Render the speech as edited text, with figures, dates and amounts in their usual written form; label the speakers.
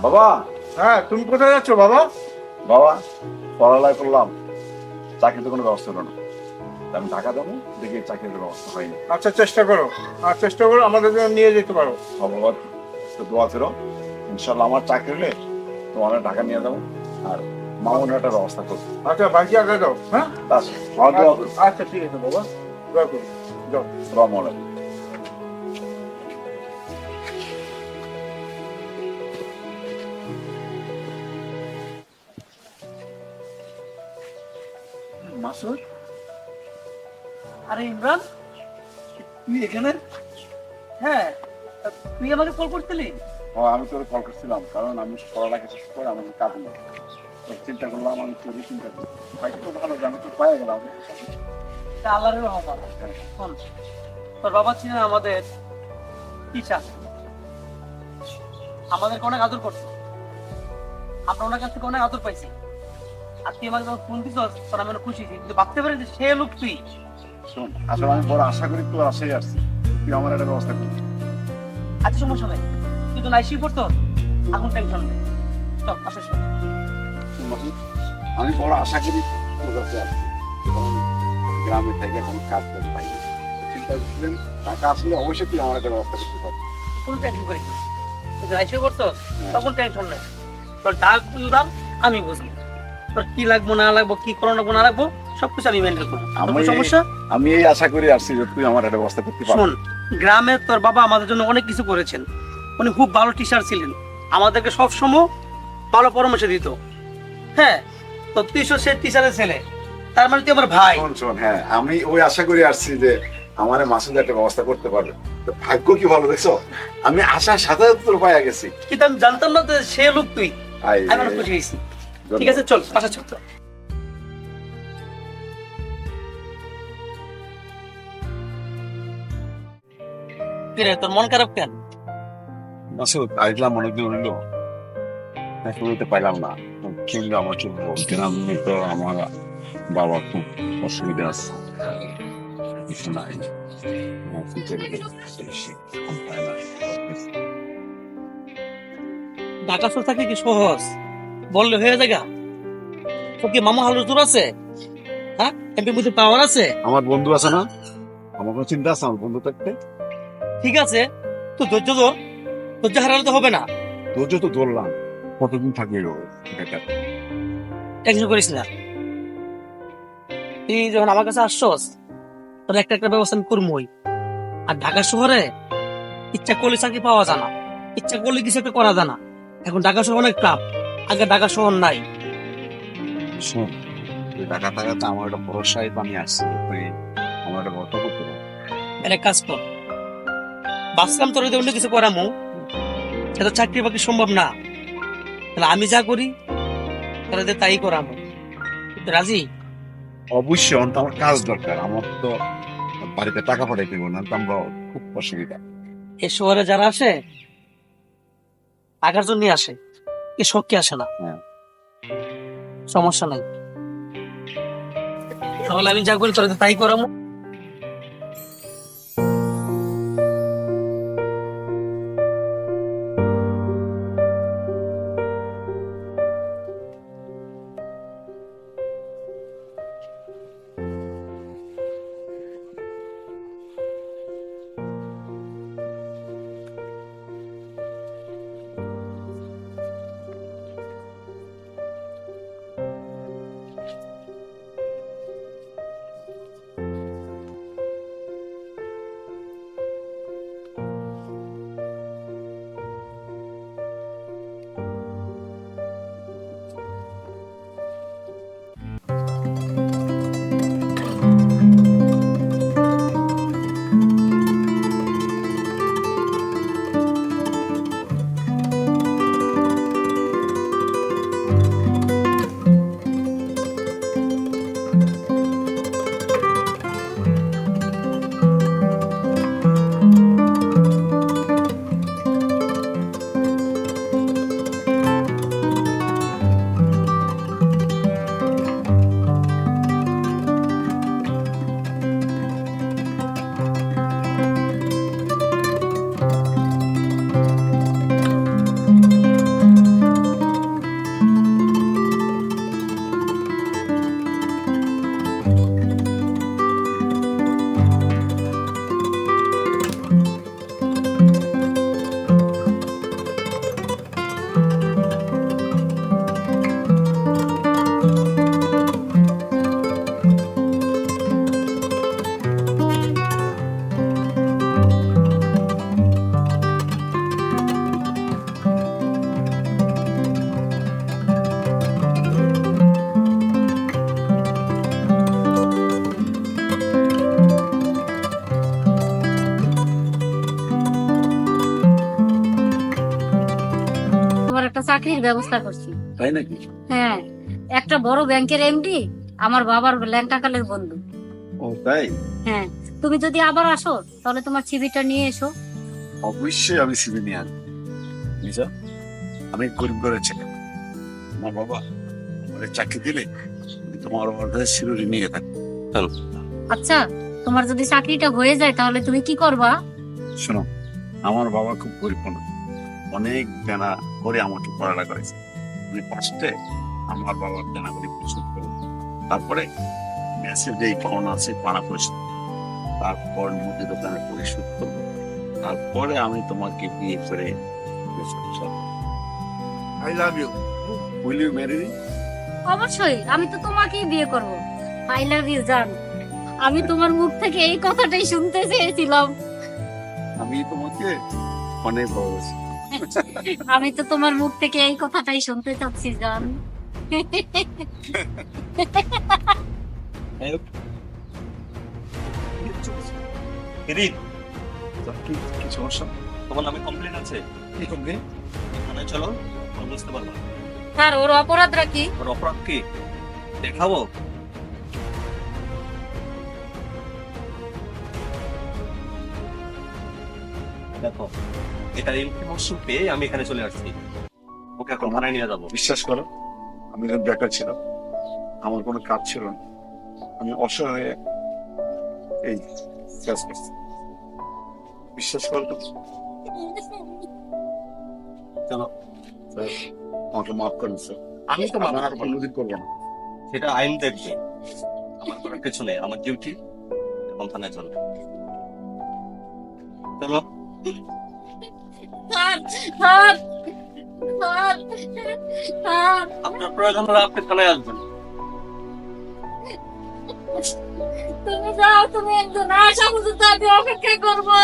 Speaker 1: বাবা।
Speaker 2: হ্যাঁ, তুমি কোথায় যাচ্ছ বাবা?
Speaker 1: বাবা, পড়ালেখা করলাম, চাকরিতে কোনো ব্যবস্থা হলো না। আমি ঢাকা যাবো, দেখি চাকরির ব্যবস্থা হয়নি।
Speaker 2: আচ্ছা, চেষ্টা করো, আর চেষ্টা করো আমাদের জন্য নিয়ে যেতে পারো।
Speaker 1: বাবা, তো দোয়া করো, ইনশাল্লাহ আমার চাকরি হলে তোমার ঢাকা নিয়ে যাবো, আর মামুনের একটা ব্যবস্থা করবো।
Speaker 2: আচ্ছা, বাকি আগে যাও। হ্যাঁ,
Speaker 1: আমার দোয়া করো।
Speaker 2: আচ্ছা, ঠিক আছে বাবা, দোয়া করো, যাও।
Speaker 1: আসসালামু আলাইকুম। মাসুদ,
Speaker 3: আরে ইমরান,
Speaker 1: তুই এখানে?
Speaker 3: হ্যাঁ, তুই আমাকে কল করছিলি?
Speaker 1: আমি তোর কল করছিলাম, কারণ আমি পড়ালেখা শেষ করে আমাকে কাজ নেই, চিন্তা করলাম আমি তোরই চিন্তা করি। ভাই তো ভালো জানো, তো পায়ে গেলাম।
Speaker 3: তা আল্লাহর রহমত। শোন, তোর বাবা ছিলেন আমাদের টিচার, আমাদেরকে অনেক আদর করতো, আমরা ওনার কাছ থেকে অনেক আদর পাইছি। আর তুই আমাকে যখন ফোন দিস, তোর আমি অনেক খুশি হয়েছি। কিন্তু ভাবতে পারি যে সে লোক তুই।
Speaker 1: শোন, আসলে আমি বড় আশা করি তোর আশাই আসছি, তুই আমার একটা ব্যবস্থা করবি।
Speaker 3: আচ্ছা, সমস্যা নাই, তুই তো নাইসি করতো, এখন টেনশন নেই। চল, আসিস।
Speaker 1: শোন মাসুদ, আমি বড় আশা করি তোর কাছে আসছি, কারণ গ্রামে থেকে এখন কাজ করতে পাই। চিন্তা করছিলেন টাকা আসলে অবশ্যই তুই আমার একটা ব্যবস্থা করতে পারবি।
Speaker 3: কোনো টেনশন করিস না, তুই নাইসি করতো, তখন টেনশন নেই। তোর ডাক বুঝলাম, আমি বুঝলাম তোর কি লাগবো না লাগবো, কি করো লাগবো না লাগবো, সবকিছু আমি মেনটেন করবো। কোনো সমস্যা?
Speaker 1: আমি এই আশা করি আসছি যে তুই আমার একটা ব্যবস্থা করতে পারবি।
Speaker 3: শোন, গ্রামে তোর বাবা আমাদের জন্য অনেক কিছু করেছেন, উনি খুব ভালো টিচার ছিলেন, আমাদেরকে সব সময় ভালো পরামর্শ দিত। হ্যাঁ, তো তুই সে টিচারের ছেলে, তার মানে তুই আমার ভাই।
Speaker 1: শোন শোন, হ্যাঁ আমি ওই আশা করি আসছি যে আমার মাসুদ একটা ব্যবস্থা করতে পারবে। তো ভাগ্য কি ভালো দেখছো, আমি আশার সাথে সাথে তোর পায়ে গেছি।
Speaker 3: কিন্তু আমি জানতাম না যে সে লোক তুই।
Speaker 1: আই
Speaker 3: আমি অনেক খুশি হয়েছি। ঠিক আছে, চল পাশে চল। কি রে, তোর মন খারাপ কেন?
Speaker 1: মাসুদ, আসলাম অনেকদিন হইলো, এখন হইতে পাইলাম না, কিন্তু আমার চলবো গ্রামে তো আমার বাবা খুব অসুবিধা আছে, কিছু নাই। আমার future এ বেশি পায় না।
Speaker 3: ঢাকা শহর থাকলে কি সহজ? বললে হয়ে জায়গা? তোর কি মামা হালুর জোর আছে? হ্যাঁ, এমপি বুঝে পাওয়ার আছে?
Speaker 1: আমার বন্ধু আছে না, আমার কোনো চিন্তা আছে আমার বন্ধু থাকতে?
Speaker 3: ঠিক আছে, তুই ধৈর্য ধর, ধৈর্য হারালে তো হবে না।
Speaker 1: ধৈর্য তো ধরলাম, কতদিন থাকবে বেকার?
Speaker 3: টেনশন করিস না, তুই যখন আমার কাছে আসছস, তোর একটা একটা ব্যবস্থা আমি করবই। আর ঢাকা শহরে ইচ্ছা করলে চাকরি পাওয়া যায় না, ইচ্ছা করলে কিছু একটা করা যায় না। এখন ঢাকা শহর অনেক টাফ, আগে ঢাকা শহর নাই।
Speaker 1: শোন, তুই টাকা থাকাতে আমার একটা ভরসায় আমি আসছি, তুই আমার একটা ভরসা করতে পারবি।
Speaker 3: এর এক কাজ কর, বাঁচলাম তোর যদি অন্য কিছু করামো, সেটা চাকরি বাকরি সম্ভব না, তাহলে আমি যা করি তোরা যে তাই করামো। তুই রাজি?
Speaker 1: অবশ্যই, অন্ত আমার কাজ দরকার, আমার তো বাড়িতে টাকা পাঠাইতে হবে না, তো আমরা খুব অসুবিধা।
Speaker 3: এই শহরে যারা আসে টাকার জন্য আসে, এ শখকে আসে না।
Speaker 1: হ্যাঁ।
Speaker 3: সমস্যা নাই, তাহলে আমি যা করি তোরা যে তাই করামো।
Speaker 4: চাকরির ব্যবস্থা করছি।
Speaker 1: তাই নাকি?
Speaker 4: হ্যাঁ, একটা বড় ব্যাংকের এমডি আমার বাবার ল্যাংটাকালের বন্ধু।
Speaker 1: ও তাই?
Speaker 4: হ্যাঁ, তুমি যদি আবার আসো তাহলে তোমার সিভিটা নিয়ে এসো।
Speaker 1: অবশ্যই আমি সিবি নিয়ে আসবো। নিশা, আমি গরিব ঘরের ছেলে। আমার বাবা আমার চাকরি দিলে আমি তোমার অর্ধেক শিরুরি নিয়ে থাকবো।
Speaker 4: আচ্ছা, তোমার যদি চাকরিটা হয়ে যায় তাহলে তুমি কি করবা?
Speaker 1: শোনো, আমার বাবা খুব গরিব মানুষ, অনেক দেনা করে আমাকে পড়ালেখা করেছে। আমি ফার্স্টে আমার বাবার দেনাগুলি পরিশোধ করবো, তারপরে ম্যাচের যেই পাওনা আছে পানা পরিশোধ, তারপর মুদি দোকানে পরিশোধ করবো, তারপরে আমি তোমাকে বিয়ে করে
Speaker 2: I love you.
Speaker 1: Will you marry me?
Speaker 4: অবশ্যই, আমি তো তোমাকেই বিয়ে করব। আই লাভ ইউ জান। আমি তোমার মুখ থেকে এই কথাটাই শুনতে চেয়েছিলাম।
Speaker 1: আমি তোমাকে অনেক ভালোবাসি।
Speaker 4: আমি তো তোমার মুখ থেকে এই কথাটাই শুনতে চাচ্ছি জান।
Speaker 1: কি কি সমস্যা?
Speaker 5: তোমার নামে কমপ্লেন আছে?
Speaker 1: কি করবি?
Speaker 5: থানায় চলো, বুঝতে পারবো।
Speaker 4: স্যার, ওর অপরাধটা কি?
Speaker 5: ওর অপরাধ কি দেখাবো? দেখো, এটা ইনফরমেশন পেয়ে আমি এখানে চলে আসছি। ওকে এখন থানায় নিয়ে যাবো।
Speaker 1: বিশ্বাস করো, আমি যখন বেকার ছিলাম, আমার কোনো কাজ ছিল না, আমি অসহায় হয়ে এই কাজ করছি। বিশ্বাস করো তো। চলো স্যার, আমাকে মাফ করেন স্যার।
Speaker 5: আমি তো
Speaker 1: আমি আর কোনোদিন করবো না।
Speaker 5: সেটা আইন দেখবে, আমার করার কিছু নেই। আমার ডিউটি এখন থানায় চলো। চলো।
Speaker 4: স্যার, স্যার, স্যার, স্যার,
Speaker 5: আপনার প্রয়োজন হলে আপনি থানায় আসবেন।
Speaker 4: তুমি যাও, তুমি একজন আসা পর্যন্ত আমি অপেক্ষা করবো।